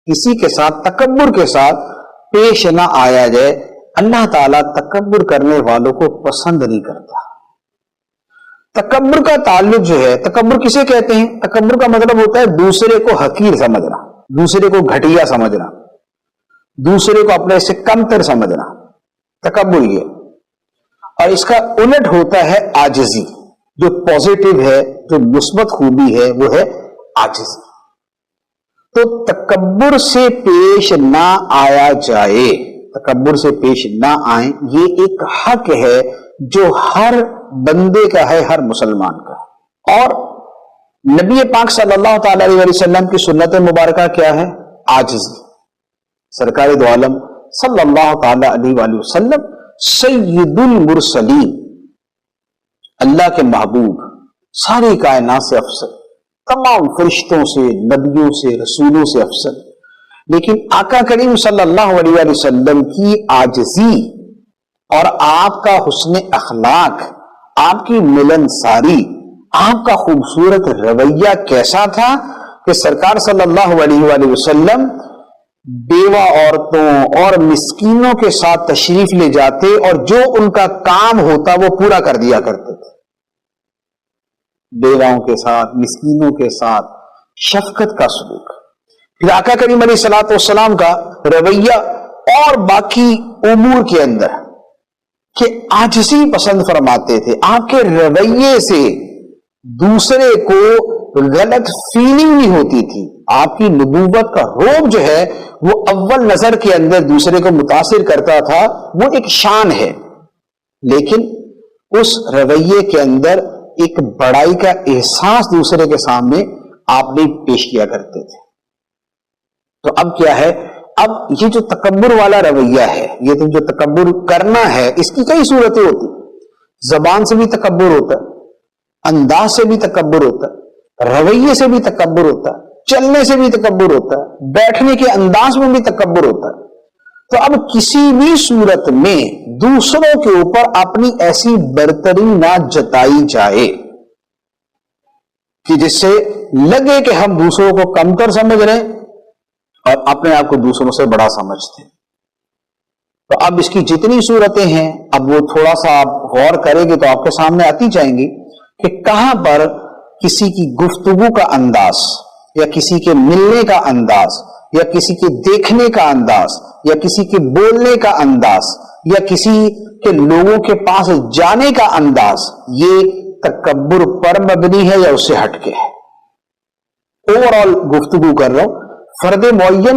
किसी के साथ तकब्बुर के साथ पेश ना आया जाए। अल्लाह ताला तकब्बुर करने वालों को पसंद नहीं करता। तकब्बुर का ताल्लुक जो है, तकब्बुर किसे कहते हैं? तकब्बुर का मतलब होता है दूसरे को हकीर समझना, दूसरे को घटिया समझना, दूसरे को अपने से कमतर समझना, तकब्बुर ये। और इसका उलट होता है आजिजी। जो पॉजिटिव है, जो मुस्बत खूबी है, वो है आजिजी। तो तकब्बुर से पेश ना आया जाए, तकब्बुर से पेश ना आए, ये एक हक है जो हर बंदे का है, हर मुसलमान का। और नबी पाक सल्लल्लाहु ताला अलैहि वसल्लम की सुन्नत मुबारका क्या है? आजिज़ी। सरकार दो आलम सल्लल्लाहु ताला अलैहि वसल्लम सय्यदुल मुरसलीन, अल्लाह के महबूब, सारी कायनात से अफसर, तमाम फरिश्तों से, नबियों से, रसूलों से अफसर, लेकिन आका करीम सल्लल्लाहु अलैहि वसल्लम की आजिज़ी और आपका हुस्न अखलाक, आपकी मिलनसारी, आपका खूबसूरत रवैया कैसा था कि सरकार सल्लल्लाहु अलैहि वसल्लम बेवा औरतों और मिस्कीनों के साथ तशरीफ ले जाते और जो उनका काम होता वो पूरा कर दिया करते थे। बेवाओं के साथ, मिस्कीनों के साथ शफकत का सलूक। फिर आका करीम अलैहिस्सलातु वस्सलाम का रवैया और बाकी उमूर के अंदर कि आजिज़ी पसंद फरमाते थे। आपके रवैये से दूसरे को गलत फीलिंग नहीं होती थी। आपकी नबूवत का रोब जो है वो अव्वल नजर के अंदर दूसरे को मुतासिर करता था, वो एक शान है, लेकिन उस रवैये के अंदर एक बड़ाई का एहसास दूसरे के सामने आप नहीं पेश किया करते थे। तो अब क्या है? अब ये जो तकब्बुर वाला रवैया है, ये तो जो तकब्बुर करना है, इसकी कई सूरतें होती। जबान से भी तकब्बुर होता है, अंदाज से भी तकब्बुर होता है, रवैये से भी तकब्बुर होता है, चलने से भी तकब्बुर होता है, बैठने के अंदाज में भी तकब्बुर होता है। तो अब किसी भी सूरत में दूसरों के ऊपर अपनी ऐसी बरतरी ना जताई जाए कि जिससे लगे कि हम दूसरों को कमतर समझ रहे हैं और अपने आप को दूसरों से बड़ा समझते हैं। तो अब इसकी जितनी सूरतें हैं, अब वो थोड़ा सा आप गौर करेंगे तो आपके सामने आती जाएंगी कि कहां पर किसी की गुफ्तगू का अंदाज, या किसी के मिलने का अंदाज, या किसी के देखने का अंदाज, या किसी के बोलने का अंदाज, या किसी के लोगों के पास जाने का अंदाज, ये तकब्बुर पर मबनी है या उससे हटके है। ओवरऑल गुफ्तगू कर रहा हूं, फर्द मुअय्यन